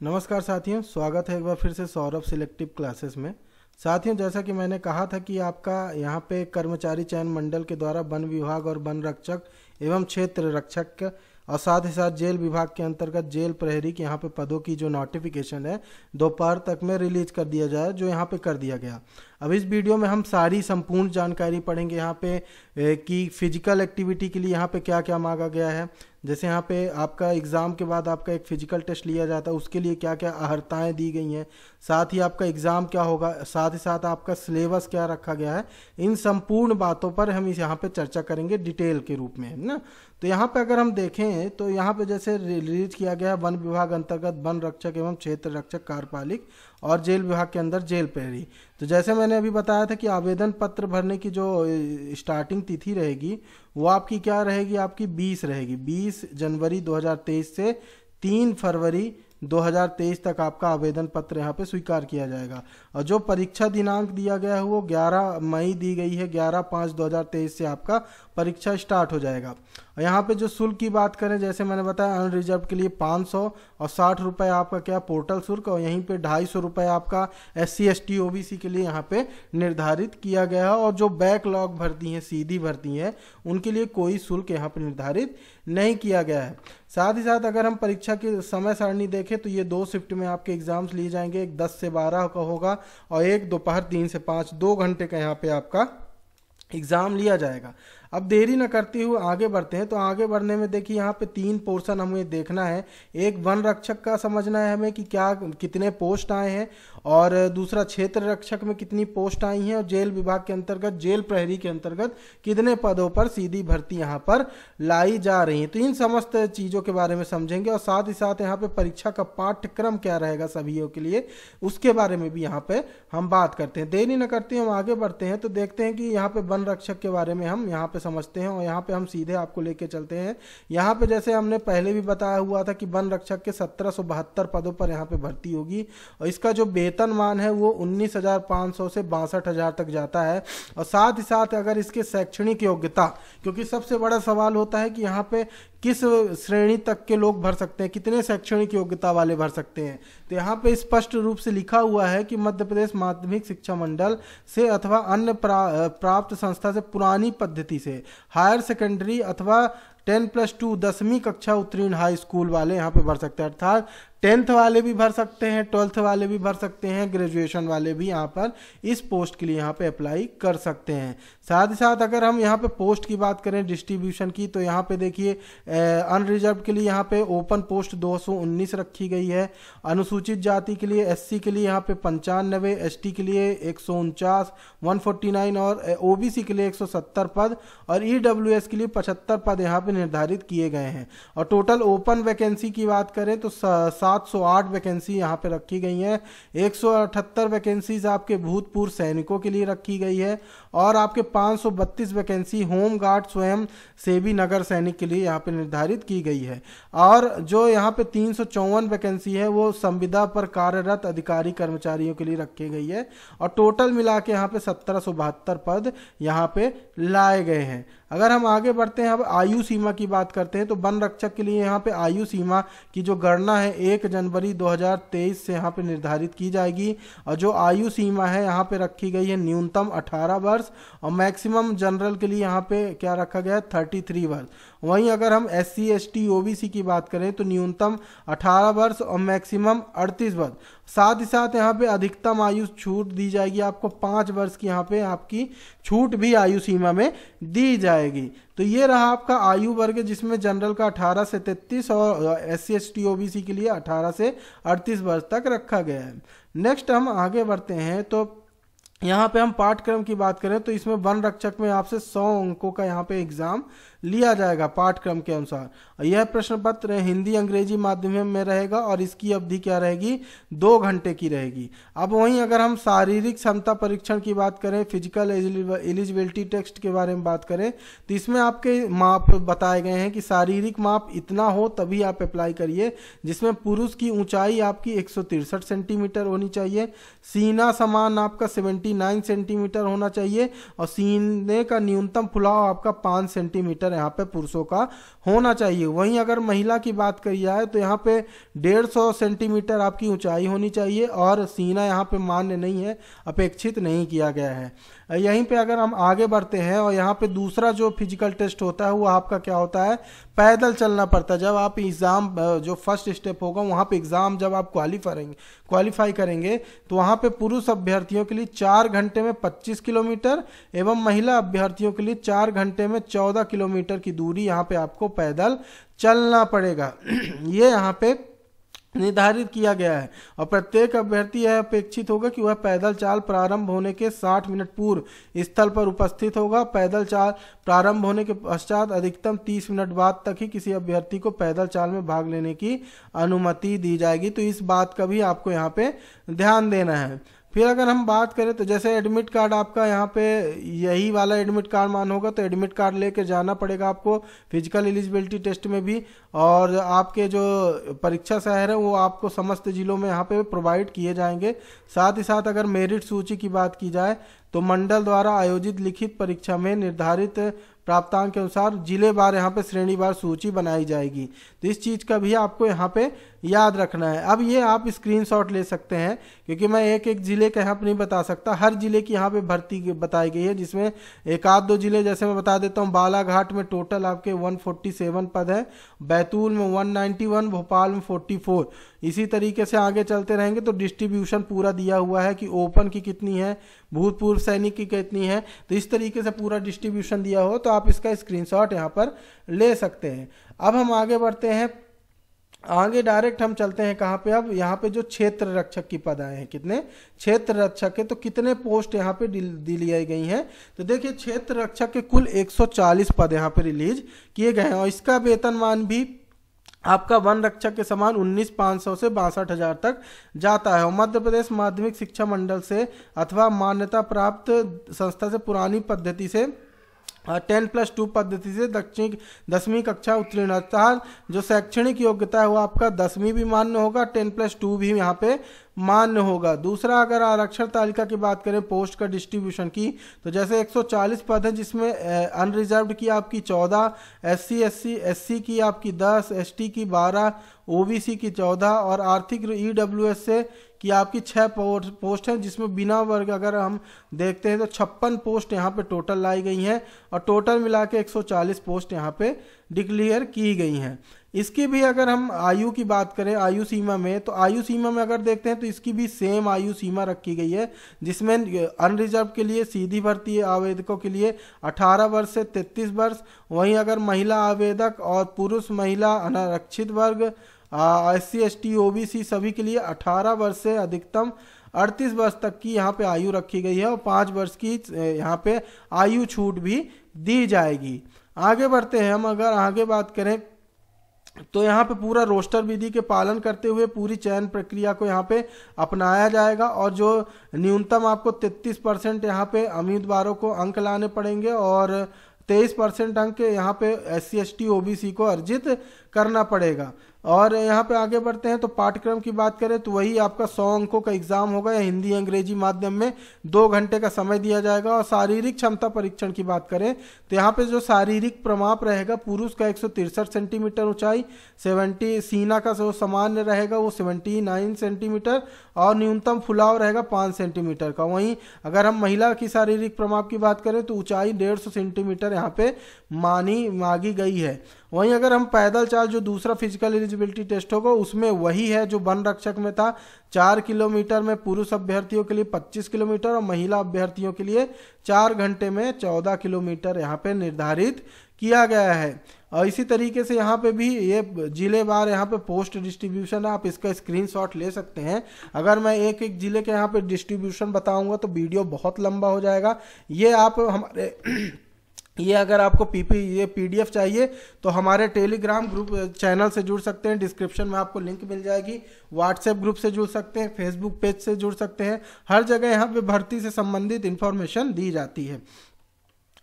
नमस्कार साथियों, स्वागत है एक बार फिर से सौरभ सिलेक्टिव क्लासेस में। साथियों, जैसा कि मैंने कहा था कि आपका यहाँ पे कर्मचारी चयन मंडल के द्वारा वन विभाग और वन रक्षक एवं क्षेत्र रक्षक और साथ ही साथ जेल विभाग के अंतर्गत जेल प्रहरी के यहाँ पे पदों की जो नोटिफिकेशन है दोपहर तक में रिलीज कर दिया जाए, जो यहाँ पे कर दिया गया। अब इस वीडियो में हम सारी संपूर्ण जानकारी पढ़ेंगे यहाँ पे कि फिजिकल एक्टिविटी के लिए यहाँ पे क्या क्या मांगा गया है। जैसे यहाँ पे आपका एग्ज़ाम के बाद आपका एक फिजिकल टेस्ट लिया जाता है, उसके लिए क्या क्या अहर्ताएँ दी गई हैं, साथ ही आपका एग्ज़ाम क्या होगा, साथ ही साथ आपका सिलेबस क्या रखा गया है। इन संपूर्ण बातों पर हम इस यहाँ पे चर्चा करेंगे डिटेल के रूप में, है ना। तो यहाँ पे अगर हम देखें तो यहाँ पे जैसे रिलीज किया गया वन विभाग अंतर्गत वन रक्षक एवं क्षेत्र रक्षक कार्यपालिक और जेल विभाग के अंदर जेल प्रहरी। तो जैसे मैंने अभी बताया था कि आवेदन पत्र भरने की जो स्टार्टिंग तिथि रहेगी वो आपकी क्या रहेगी, आपकी 20 रहेगी। 20 जनवरी 2023 से 3 फरवरी 2023 तक आपका आवेदन पत्र यहाँ पे स्वीकार किया जाएगा। और जो परीक्षा दिनांक दिया गया है वो 11 मई दी गई है। 11/5/2023 से आपका परीक्षा स्टार्ट हो जाएगा। और यहाँ पे जो शुल्क की बात करें, जैसे मैंने बताया अनरिजर्व के लिए 500 और 60 रुपये आपका क्या पोर्टल शुल्क, और यहीं पे 250 रुपये आपका SC ST OBC के लिए यहाँ पे निर्धारित किया गया है। और जो बैकलॉग भर्ती हैं, सीधी भर्ती हैं, उनके लिए कोई शुल्क यहाँ पे निर्धारित नहीं किया गया है। साथ ही साथ अगर हम परीक्षा की समय सारणी देखें तो ये 2 शिफ्ट में आपके एग्जाम्स लिए जाएंगे। एक 10 से 12 का होगा और एक दोपहर 3 से 5, 2 घंटे का यहाँ पे आपका एग्ज़ाम लिया जाएगा। अब देरी न करते हुए आगे बढ़ते हैं। तो आगे बढ़ने में देखिए यहाँ पे 3 पोर्शन हमें देखना है। एक वन रक्षक का समझना है हमें कि क्या कितने पोस्ट आए हैं, और दूसरा क्षेत्र रक्षक में कितनी पोस्ट आई हैं, और जेल विभाग के अंतर्गत जेल प्रहरी के अंतर्गत कितने पदों पर सीधी भर्ती यहाँ पर लाई जा रही है। तो इन समस्त चीज़ों के बारे में समझेंगे, और साथ ही साथ यहाँ पे परीक्षा का पाठ्यक्रम क्या रहेगा सभी के लिए, उसके बारे में भी यहाँ पे हम बात करते हैं। देरी न करते हम आगे बढ़ते हैं। तो देखते हैं कि यहाँ पे वन रक्षक के बारे में हम यहाँ पे समझते हैं, और यहाँ पे हम सीधे आपको लेके चलते हैं। यहाँ पे जैसे हमने पहले भी बताया हुआ था कि वन रक्षक के 1772 पदों पर यहाँ पे भर्ती होगी, और इसका जो वेतनमान है वो 19,500 से 62,000 तक जाता है। और साथ ही साथ अगर इसके शैक्षणिक योग्यता, क्योंकि सबसे बड़ा सवाल होता है कि यहाँ पे किस श्रेणी तक के लोग भर सकते हैं, कितने शैक्षणिक योग्यता वाले भर सकते हैं। तो यहाँ पे स्पष्ट रूप से लिखा हुआ है कि मध्य प्रदेश माध्यमिक शिक्षा मंडल से अथवा अन्य प्राप्त संस्था से पुरानी पद्धति से हायर सेकेंडरी अथवा 10+2 10वीं कक्षा उत्तीर्ण हाई स्कूल वाले यहाँ पे भर सकते हैं। अर्थात 10th वाले भी भर सकते हैं, 12th वाले भी भर सकते हैं, ग्रेजुएशन वाले भी यहाँ पर इस पोस्ट के लिए यहाँ पे अप्लाई कर सकते हैं। साथ ही साथ अगर हम यहाँ पे पोस्ट की बात करें डिस्ट्रीब्यूशन की, तो यहाँ पे देखिए अनरिजर्व के लिए यहाँ पे ओपन पोस्ट 219 रखी गई है। अनुसूचित जाति के लिए SC के लिए यहाँ पे 95, ST के लिए 149, 149 और OBC के लिए 170 पद, और EWS के लिए 75 पद यहाँ पे निर्धारित किए गए हैं। और टोटल ओपन वैकेंसी की बात करें तो 708 वैकेंसी यहाँ पे रखी गई हैं। 178 वैकेंसीज आपके भूतपूर्व सैनिकों के लिए रखी गई है, और आपके 532 वैकेंसी होम गार्ड स्वयं सेवी नगर सैनिक के लिए यहाँ पे निर्धारित की गई है। और जो यहाँ पे 354 वैकेंसी है वो संविदा पर कार्यरत अधिकारी कर्मचारियों के लिए रखी गई है। और टोटल मिला के यहाँ पे 1772 पद यहाँ पे लाए गए हैं। अगर हम आगे बढ़ते हैं, अब आयु सीमा की बात करते हैं, तो वन रक्षक के लिए यहाँ पे आयु सीमा की जो गणना है 1 जनवरी 2023 से यहाँ पे निर्धारित की जाएगी। और जो आयु सीमा है यहाँ पे रखी गई है न्यूनतम 18 वर्ष, और मैक्सिमम जनरल के लिए यहाँ पे क्या रखा गया है 33 वर्ष। वहीं अगर हम SC ST OBC की बात करें तो न्यूनतम 18 वर्ष और मैक्सिमम 38 वर्ष। साथ ही साथ यहाँ पे अधिकतम आयु छूट दी जाएगी आपको 5 वर्ष की यहाँ पे आपकी छूट भी आयु सीमा में दी जाएगी। तो ये रहा आपका आयु वर्ग, जिसमें जनरल का 18 से 33 और SC ST OBC के लिए 18 से 38 वर्ष तक रखा गया है। नेक्स्ट हम आगे बढ़ते हैं। तो यहाँ पे हम पाठ्यक्रम की बात करें तो इसमें वन रक्षक में आपसे 100 अंकों का यहाँ पे एग्जाम लिया जाएगा पाठ्यक्रम के अनुसार। यह प्रश्न पत्र हिंदी अंग्रेजी माध्यम में रहेगा, और इसकी अवधि क्या रहेगी 2 घंटे की रहेगी। अब वहीं अगर हम शारीरिक क्षमता परीक्षण की बात करें, फिजिकल एलिजिबिलिटी टेस्ट के बारे में बात करें, तो इसमें आपके माप बताए गए हैं कि शारीरिक माप इतना हो तभी आप अप्लाई करिए, जिसमें पुरुष की ऊंचाई आपकी 163 सेंटीमीटर होनी चाहिए, सीना समान आपका 79 सेंटीमीटर होना चाहिए, और सीने का न्यूनतम फुलाव आपका 5 सेंटीमीटर सेंटीमीटर यहाँ पे पुरुषों का होना चाहिए। वहीं अगर महिला की बात करी जाए तो यहाँ पे 150 सेंटीमीटर आपकी ऊंचाई होनी चाहिए और सीना यहाँ पे मान्य नहीं है, अपेक्षित नहीं किया गया है। यहीं पे अगर हम आगे बढ़ते हैं और यहाँ पे दूसरा जो फिजिकल टेस्ट होता है वो आपका क्या होता है, पैदल चलना पड़ता है। जब आप एग्ज़ाम जो फर्स्ट स्टेप होगा वहाँ पे एग्ज़ाम जब आप क्वालिफाई करेंगे तो वहाँ पे पुरुष अभ्यर्थियों के लिए 4 घंटे में 25 किलोमीटर एवं महिला अभ्यर्थियों के लिए 4 घंटे में 14 किलोमीटर की दूरी यहाँ पे आपको पैदल चलना पड़ेगा। ये यहाँ पे निर्धारित किया गया है और प्रत्येक अभ्यर्थी यह अपेक्षित होगा कि वह पैदल चाल प्रारंभ होने के 60 मिनट पूर्व स्थल पर उपस्थित होगा। पैदल चाल प्रारंभ होने के पश्चात अधिकतम 30 मिनट बाद तक ही किसी अभ्यर्थी को पैदल चाल में भाग लेने की अनुमति दी जाएगी। तो इस बात का भी आपको यहाँ पे ध्यान देना है। फिर अगर हम बात करें तो जैसे एडमिट कार्ड आपका यहाँ पे यही वाला एडमिट कार्ड मान होगा तो एडमिट कार्ड लेकर जाना पड़ेगा आपको फिजिकल एलिजिबिलिटी टेस्ट में भी। और आपके जो परीक्षा शहर है वो आपको समस्त जिलों में यहाँ पे प्रोवाइड किए जाएंगे। साथ ही साथ अगर मेरिट सूची की बात की जाए तो मंडल द्वारा आयोजित लिखित परीक्षा में निर्धारित प्राप्तांक के अनुसार जिले बार यहाँ पे श्रेणीवार सूची बनाई जाएगी। तो इस चीज़ का भी आपको यहाँ पे याद रखना है। अब ये आप स्क्रीनशॉट ले सकते हैं क्योंकि मैं एक एक जिले का यहाँ पे नहीं बता सकता, हर जिले की यहाँ पे भर्ती बताई गई है जिसमें एक आध दो जिले जैसे मैं बता देता हूँ। बालाघाट में टोटल आपके 147 पद है, बैतूल में 191, भोपाल में 44। इसी तरीके से आगे चलते रहेंगे तो डिस्ट्रीब्यूशन पूरा दिया हुआ है कि ओपन की कितनी है, भूतपूर्व सैनिक की कितनी है। तो इस तरीके से पूरा डिस्ट्रीब्यूशन दिया हो तो आप इसका स्क्रीनशॉट यहाँ पर ले सकते हैं। अब हम आगे बढ़ते हैं, आगे डायरेक्ट हम चलते हैं कहाँ पे, अब यहाँ पे जो क्षेत्र रक्षक की पद आए हैं, कितने क्षेत्र रक्षक है तो कितने पोस्ट यहाँ पे दिलाई गई हैं। तो देखिए क्षेत्र रक्षक के कुल 140 पद यहाँ पे रिलीज किए गए हैं और इसका वेतनमान भी आपका वन रक्षक के समान 19,500 से 62,000 तक जाता है। और मध्य प्रदेश माध्यमिक शिक्षा मंडल से अथवा मान्यता प्राप्त संस्था से पुरानी पद्धति से 10+2 पद्धति से 10वीं कक्षा उत्तीर्ण, अर्थात जो शैक्षणिक योग्यता है वो आपका 10वीं भी मान्य होगा, 10+2 भी यहाँ पे मान्य होगा। दूसरा अगर आरक्षण तालिका की बात करें पोस्ट का डिस्ट्रीब्यूशन की तो जैसे 140 पद है जिसमें अनरिजर्व्ड की आपकी 14, SC की आपकी 10, ST की 12, OBC की 14 और आर्थिक EWS से कि आपकी 6 पोस्ट हैं जिसमें बिना वर्ग अगर हम देखते हैं तो 56 पोस्ट यहाँ पे टोटल लाई गई हैं और टोटल मिला के 140 पोस्ट यहाँ पे डिक्लेयर की गई हैं। इसकी भी अगर हम आयु की बात करें आयु सीमा में तो आयु सीमा में अगर देखते हैं तो इसकी भी सेम आयु सीमा रखी गई है जिसमें अनरिजर्व के लिए सीधी भर्ती आवेदकों के लिए 18 वर्ष से 33 वर्ष, वहीं अगर महिला आवेदक और पुरुष महिला अनारक्षित वर्ग SC ST OBC सभी के लिए 18 वर्ष से अधिकतम 38 वर्ष तक की यहाँ पे आयु रखी गई है और 5 वर्ष की यहाँ पे आयु छूट भी दी जाएगी। आगे बढ़ते हैं हम, अगर आगे बात करें तो यहाँ पे पूरा रोस्टर विधि के पालन करते हुए पूरी चयन प्रक्रिया को यहाँ पे अपनाया जाएगा और जो न्यूनतम आपको 33% यहाँ पे उम्मीदवारों को अंक लाने पड़ेंगे और 23% अंक यहाँ पे SC ST OBC को अर्जित करना पड़ेगा। और यहाँ पे आगे बढ़ते हैं तो पाठ्यक्रम की बात करें तो वही आपका 100 अंकों का एग्जाम होगा या हिंदी अंग्रेजी माध्यम में 2 घंटे का समय दिया जाएगा। और शारीरिक क्षमता परीक्षण की बात करें तो यहाँ पे जो शारीरिक प्रमाप रहेगा पुरुष का 163 सेंटीमीटर ऊंचाई, 70 सीना का जो सामान्य रहेगा वो 79 सेंटीमीटर और न्यूनतम फुलाव रहेगा 5 सेंटीमीटर का। वहीं अगर हम महिला की शारीरिक प्रमाप की बात करें तो ऊंचाई 150 सेंटीमीटर यहाँ पे मांगी गई है। वहीं अगर हम पैदल चाल जो दूसरा फिजिकल एलिजिबिलिटी टेस्ट होगा उसमें वही है जो वन रक्षक में था, 4 किलोमीटर में पुरुष अभ्यर्थियों के लिए 25 किलोमीटर और महिला अभ्यर्थियों के लिए 4 घंटे में 14 किलोमीटर यहाँ पे निर्धारित किया गया है। और इसी तरीके से यहाँ पे भी ये जिले बार यहाँ पे पोस्ट डिस्ट्रीब्यूशन है, आप इसका स्क्रीनशॉट ले सकते हैं। अगर मैं एक एक जिले के यहाँ पे डिस्ट्रीब्यूशन बताऊंगा तो वीडियो बहुत लंबा हो जाएगा। ये आप हमारे ये अगर आपको ये PDF चाहिए तो हमारे टेलीग्राम ग्रुप चैनल से जुड़ सकते हैं, डिस्क्रिप्शन में आपको लिंक मिल जाएगी। व्हाट्सएप ग्रुप से जुड़ सकते हैं, फेसबुक पेज से जुड़ सकते हैं, हर जगह यहाँ पे भर्ती से संबंधित इन्फॉर्मेशन दी जाती है।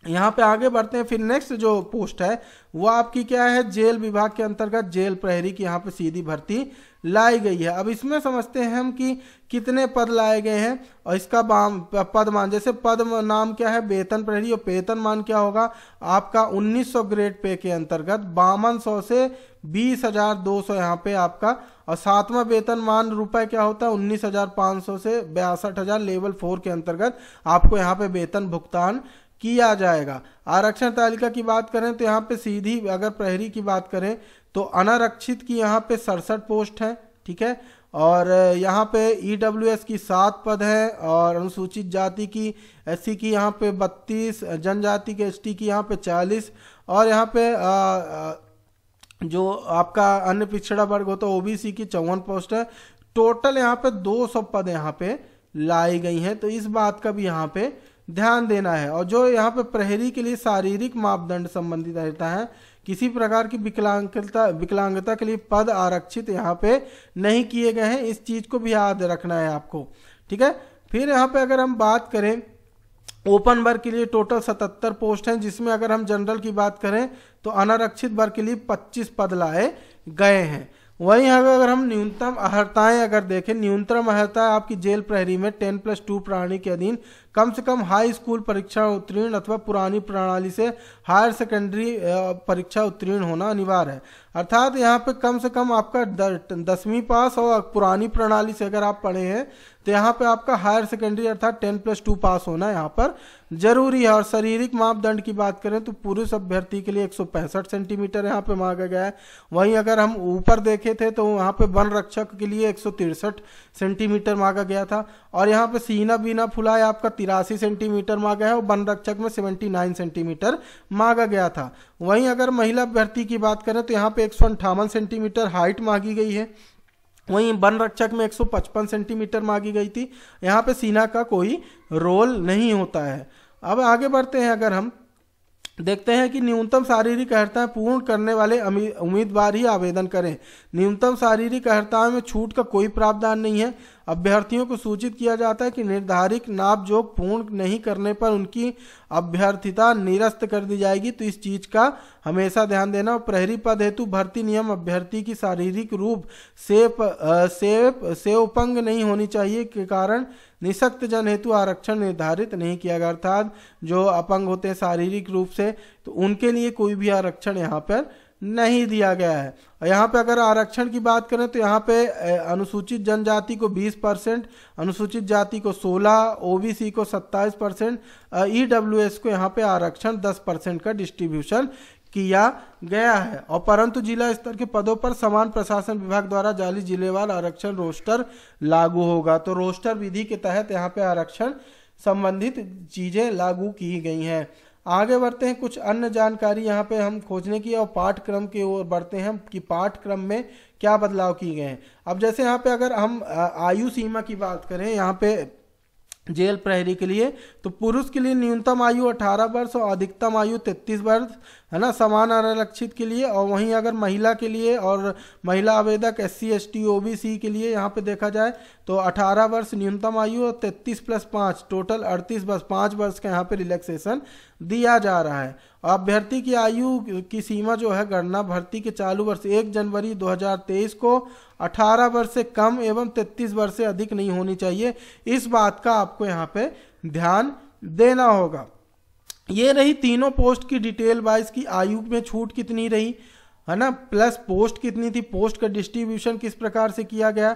यहाँ पे आगे बढ़ते हैं, फिर नेक्स्ट जो पोस्ट है वो आपकी क्या है, जेल विभाग के अंतर्गत जेल प्रहरी की यहाँ पे सीधी भर्ती लाई गई है। अब इसमें समझते हैं हम कि कितने पद लाए गए हैं और इसका पद मान, जैसे पद नाम क्या है वेतन प्रहरी, और वेतन मान क्या होगा आपका 1900 ग्रेड पे के अंतर्गत 5200 से 20,200 यहाँ पे आपका, और सातवां वेतन मान रुपए क्या होता है 19,500 से 62,000 लेवल 4 के अंतर्गत आपको यहाँ पे वेतन भुगतान किया जाएगा। आरक्षण तालिका की बात करें तो यहाँ पे सीधी अगर प्रहरी की बात करें तो अनारक्षित की यहाँ पे 67 पोस्ट है, ठीक है, और यहाँ पे ईडब्ल्यूएस की 7 पद है, और अनुसूचित जाति की एससी की यहाँ पे 32, जनजाति के एसटी की यहाँ पे 40, और यहाँ पे जो आपका अन्य पिछड़ा वर्ग होता है ओबीसी की 54 पोस्ट है। टोटल यहाँ पे 200 पद यहाँ पे लाई गई हैं, तो इस बात का भी यहाँ पे ध्यान देना है। और जो यहाँ पे प्रहरी के लिए शारीरिक मापदंड संबंधित रहता है, किसी प्रकार की विकलांगता के लिए पद आरक्षित यहाँ पे नहीं किए गए हैं, इस चीज को भी याद रखना है आपको, ठीक है। फिर यहाँ पे अगर हम बात करें ओपन वर्ग के लिए टोटल 77 पोस्ट हैं, जिसमें अगर हम जनरल की बात करें तो अनारक्षित वर्ग के लिए 25 पद लाए गए हैं। वहीं अगर हम न्यूनतम अर्हताएं अगर देखें, न्यूनतम अर्हता आपकी जेल प्रहरी में 10+2 प्रणाली के अधीन कम से कम हाई स्कूल परीक्षा उत्तीर्ण अथवा पुरानी प्रणाली से हायर सेकेंडरी परीक्षा उत्तीर्ण होना अनिवार्य है। अर्थात यहाँ पे कम से कम आपका 10वीं पास और पुरानी प्रणाली से अगर आप पढ़े हैं तो यहाँ पे आपका हायर सेकेंडरी अर्थात 10+2 पास होना यहाँ पर जरूरी है। और शारीरिक मापदंड की बात करें तो पुरुष अभ्यर्थी के लिए 165 सेंटीमीटर यहाँ पे मांगा गया है। वहीं अगर हम ऊपर देखे थे तो वहाँ पे वन रक्षक के लिए 163 सेंटीमीटर मांगा गया था, और यहाँ पे सीना बीना फुलाए आपका 83 सेंटीमीटर मांगा है, और वन रक्षक में 79 सेंटीमीटर मांगा गया था। वहीं अगर महिला अभ्यर्थी की बात करें तो यहाँ पे 158 सेंटीमीटर हाइट मांगी गई है। वहीं वन रक्षक में 155 सेंटीमीटर मांगी गई थी। यहाँ पे सीना का कोई रोल नहीं होता है। अब आगे बढ़ते हैं, अगर हम देखते हैं कि न्यूनतम शारीरिक अर्हताएं पूर्ण करने वाले उम्मीदवार ही आवेदन करें। न्यूनतम शारीरिक अर्हताओं में छूट का कोई प्रावधान नहीं है। अभ्यर्थियों को सूचित किया जाता है कि निर्धारित नापजोग पूर्ण नहीं करने पर उनकी अभ्यर्थिता निरस्त कर दी जाएगी, तो इस चीज का हमेशा ध्यान देना। प्रहरी पद हेतु भर्ती नियम अभ्यर्थी की शारीरिक रूप से उपंग नहीं होनी चाहिए के कारण निःशक्त जन हेतु आरक्षण निर्धारित नहीं किया गया। अर्थात जो अपंग होते हैं शारीरिक रूप से, तो उनके लिए कोई भी आरक्षण यहाँ पर नहीं दिया गया है। यहाँ पे अगर आरक्षण की बात करें तो यहाँ पे अनुसूचित जनजाति को 20%, अनुसूचित जाति को 16%, ओबीसी को 27%, ईडब्ल्यूएस को यहाँ पे आरक्षण 10% का डिस्ट्रीब्यूशन किया गया है। और परंतु जिला स्तर के पदों पर समान प्रशासन विभाग द्वारा जारी जिलेवार आरक्षण रोस्टर लागू होगा। तो रोस्टर विधि के तहत यहाँ पे आरक्षण संबंधित चीजें लागू की गई हैं। आगे बढ़ते हैं, कुछ अन्य जानकारी यहाँ पे हम खोजने की और पाठ्यक्रम की ओर बढ़ते हैं कि पाठ्यक्रम में क्या बदलाव किए गए हैं। अब जैसे यहाँ पे अगर हम आयु सीमा की बात करें यहाँ पे जेल प्रहरी के लिए, तो पुरुष के लिए न्यूनतम आयु 18 वर्ष और अधिकतम आयु 33 वर्ष है ना, समान अनारक्षित के लिए। और वहीं अगर महिला के लिए और महिला आवेदक SC ST OBC के लिए यहाँ पे देखा जाए तो 18 वर्ष न्यूनतम आयु और 33+5 टोटल 38 वर्ष, 5 वर्ष का यहाँ पे रिलैक्सेशन दिया जा रहा है। और अभ्यर्थी की आयु की सीमा जो है गणना भर्ती के चालू वर्ष 1 जनवरी 2023 को 18 वर्ष से कम एवं 33 वर्ष से अधिक नहीं होनी चाहिए। इस बात का आपको यहाँ पे ध्यान देना होगा। ये रही तीनों पोस्ट की डिटेल वाइज की आयु में छूट कितनी रही है ना, प्लस पोस्ट कितनी थी, पोस्ट का डिस्ट्रीब्यूशन किस प्रकार से किया गया,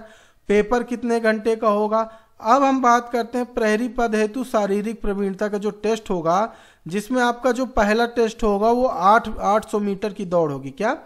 पेपर कितने घंटे का होगा। अब हम बात करते हैं प्रहरी पद हेतु शारीरिक प्रवीणता का जो टेस्ट होगा, जिसमें आपका जो पहला टेस्ट होगा वो 800 मीटर की दौड़ होगी। क्या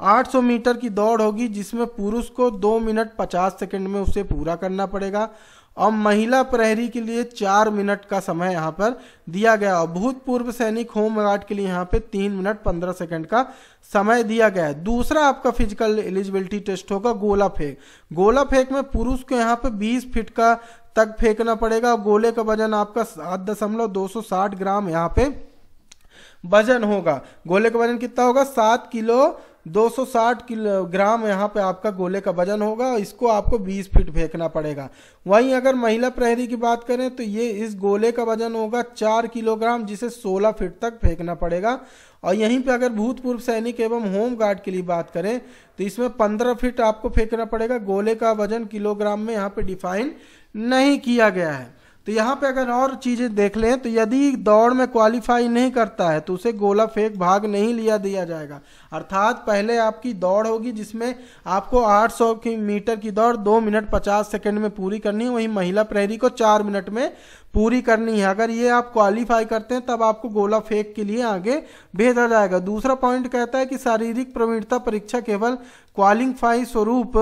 800 मीटर की दौड़ होगी, जिसमें पुरुष को 2 मिनट 50 सेकंड में उसे पूरा करना पड़ेगा, और महिला प्रहरी के लिए 4 मिनट का समय यहाँ पर दिया गया। और भूतपूर्व सैनिक होमगार्ड के लिए यहाँ पे 3 मिनट 15 सेकंड का समय दिया गया है। दूसरा आपका फिजिकल एलिजिबिलिटी टेस्ट होगा गोला फेंक। गोला फेंक में पुरुष को यहाँ पे 20 फीट का तक फेंकना पड़ेगा। गोले का वजन आपका 7.260 ग्राम यहाँ पे वजन होगा। गोले का वजन कितना होगा 7 किलो 260 किलोग्राम यहाँ पे आपका गोले का वजन होगा और इसको आपको 20 फीट फेंकना पड़ेगा। वहीं अगर महिला प्रहरी की बात करें तो ये इस गोले का वजन होगा 4 किलोग्राम, जिसे 16 फीट तक फेंकना पड़ेगा। और यहीं पे अगर भूतपूर्व सैनिक एवं होम गार्ड के लिए बात करें तो इसमें 15 फीट आपको फेंकना पड़ेगा। गोले का वजन किलोग्राम में यहाँ पे डिफाइन नहीं किया गया है। तो यहाँ पे अगर और चीजें देख लें तो यदि दौड़ में क्वालिफाई नहीं करता है तो उसे गोला फेंक भाग नहीं लिया दिया जाएगा। अर्थात पहले आपकी दौड़ होगी जिसमें आपको 800 मीटर की दौड़ 2 मिनट 50 सेकंड में पूरी करनी है, वहीं महिला प्रहरी को 4 मिनट में पूरी करनी है। अगर ये आप क्वालिफाई करते हैं तब आपको गोला फेंक के लिए आगे भेजा जाएगा। दूसरा पॉइंट कहता है कि शारीरिक प्रवीणता परीक्षा केवल क्वालिफाई स्वरूप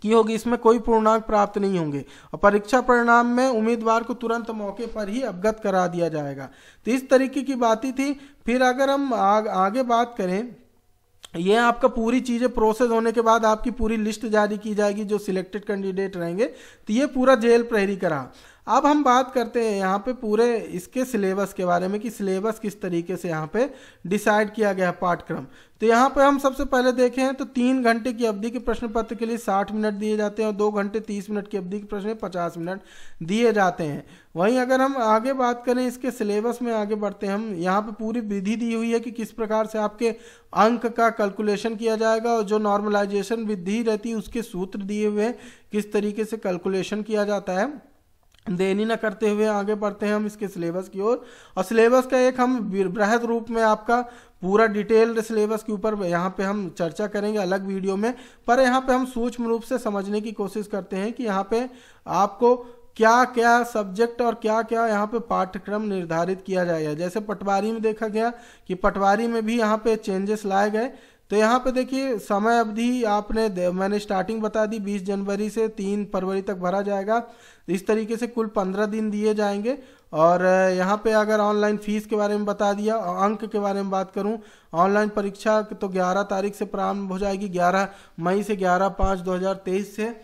की होगी, इसमें कोई पूर्णांक प्राप्त नहीं होंगे और परीक्षा परिणाम में उम्मीदवार को तुरंत मौके पर ही अवगत करा दिया जाएगा। तो इस तरीके की बातें थी। फिर अगर हम आगे बात करें, ये आपका पूरी चीजें प्रोसेस होने के बाद आपकी पूरी लिस्ट जारी की जाएगी जो सिलेक्टेड कैंडिडेट रहेंगे। तो ये पूरा जेल प्रहरी का रहा। अब हम बात करते हैं यहाँ पे पूरे इसके सिलेबस के बारे में कि सिलेबस किस तरीके से यहाँ पे डिसाइड किया गया है पाठ्यक्रम। तो यहाँ पे हम सबसे पहले देखें तो 3 घंटे की अवधि के प्रश्न पत्र के लिए 60 मिनट दिए जाते हैं और 2 घंटे 30 मिनट की अवधि के प्रश्न 50 मिनट दिए जाते हैं। वहीं अगर हम आगे बात करें इसके सिलेबस में आगे बढ़ते हैं, हम यहाँ पे पूरी विधि दी हुई है कि किस प्रकार से आपके अंक का कैलकुलेशन किया जाएगा और जो नॉर्मलाइजेशन विधि रहती है उसके सूत्र दिए हुए हैं किस तरीके से कैलकुलेशन किया जाता है। देरी न करते हुए आगे बढ़ते हैं हम इसके सिलेबस की ओर। और सिलेबस का एक हम बृहद रूप में आपका पूरा डिटेल्ड सिलेबस के ऊपर यहाँ पे हम चर्चा करेंगे अलग वीडियो में, पर यहाँ पे हम सूक्ष्म रूप से समझने की कोशिश करते हैं कि यहाँ पे आपको क्या क्या सब्जेक्ट और क्या क्या यहाँ पे पाठ्यक्रम निर्धारित किया जाएगा। जैसे पटवारी में देखा गया कि पटवारी में भी यहाँ पे चेंजेस लाए गए। तो यहाँ पे देखिए समय अवधि मैंने स्टार्टिंग बता दी 20 जनवरी से 3 फरवरी तक भरा जाएगा। इस तरीके से कुल 15 दिन दिए जाएंगे। और यहाँ पे अगर ऑनलाइन फीस के बारे में बता दिया और अंक के बारे में बात करूँ, ऑनलाइन परीक्षा तो 11 तारीख से प्रारंभ हो जाएगी, 11 मई से 11/5/2023 से।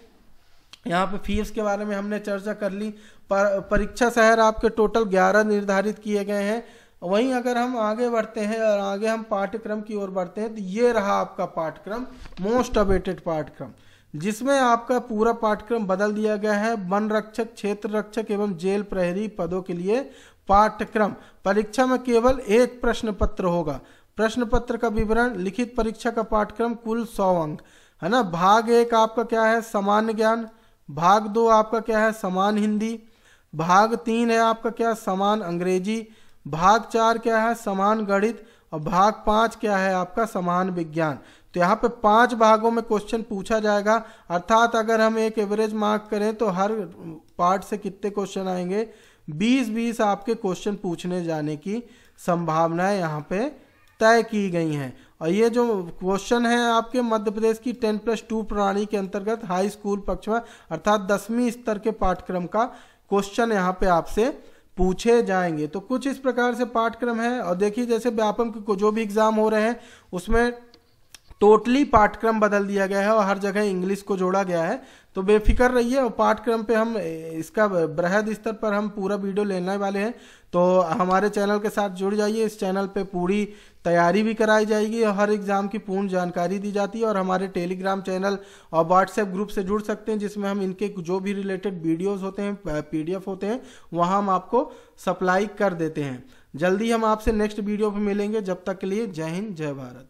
यहाँ पे फीस के बारे में हमने चर्चा कर ली। परीक्षा शहर आपके टोटल 11 निर्धारित किए गए हैं। वहीं अगर हम आगे बढ़ते हैं और आगे हम पाठ्यक्रम की ओर बढ़ते हैं तो ये रहा आपका पाठ्यक्रम, मोस्ट अवेटेड पाठ्यक्रम, जिसमें आपका पूरा पाठ्यक्रम बदल दिया गया है। वन रक्षक, क्षेत्र रक्षक एवं जेल प्रहरी पदों के लिए पाठ्यक्रम। परीक्षा में केवल एक प्रश्न पत्र होगा। प्रश्न पत्र का विवरण, लिखित परीक्षा का पाठ्यक्रम कुल 100 अंक है ना। भाग 1 आपका क्या है, सामान्य ज्ञान। भाग 2 आपका क्या है, समान हिंदी। भाग 3 है आपका क्या, समान अंग्रेजी। भाग 4 क्या है, समान गणित। और भाग 5 क्या है आपका, समान विज्ञान। तो यहाँ पे 5 भागों में क्वेश्चन पूछा जाएगा। अर्थात अगर हम एक एवरेज मार्क करें तो हर पार्ट से कितने क्वेश्चन आएंगे, 20-20 आपके क्वेश्चन पूछने जाने की संभावनाएं यहाँ पे तय की गई हैं। और ये जो क्वेश्चन है आपके मध्य प्रदेश की 10+2 प्रणाली के अंतर्गत हाई स्कूल पक्ष में अर्थात 10वीं स्तर के पाठ्यक्रम का क्वेश्चन यहाँ पे आपसे पूछे जाएंगे। तो कुछ इस प्रकार से पाठ्यक्रम है। और देखिए जैसे व्यापम के जो भी एग्जाम हो रहे हैं उसमें टोटली पाठ्यक्रम बदल दिया गया है और हर जगह इंग्लिश को जोड़ा गया है। तो बेफिक्र रहिए और पाठ्यक्रम पे हम इसका बृहद स्तर पर हम पूरा वीडियो लेने वाले हैं। तो हमारे चैनल के साथ जुड़ जाइए। इस चैनल पे पूरी तैयारी भी कराई जाएगी और हर एग्जाम की पूर्ण जानकारी दी जाती है। और हमारे टेलीग्राम चैनल और व्हाट्सएप ग्रुप से जुड़ सकते हैं जिसमें हम इनके जो भी रिलेटेड वीडियोस होते हैं, PDF होते हैं, वहाँ हम आपको सप्लाई कर देते हैं। जल्दी हम आपसे नेक्स्ट वीडियो पर मिलेंगे। जब तक के लिए जय हिंद, जय भारत।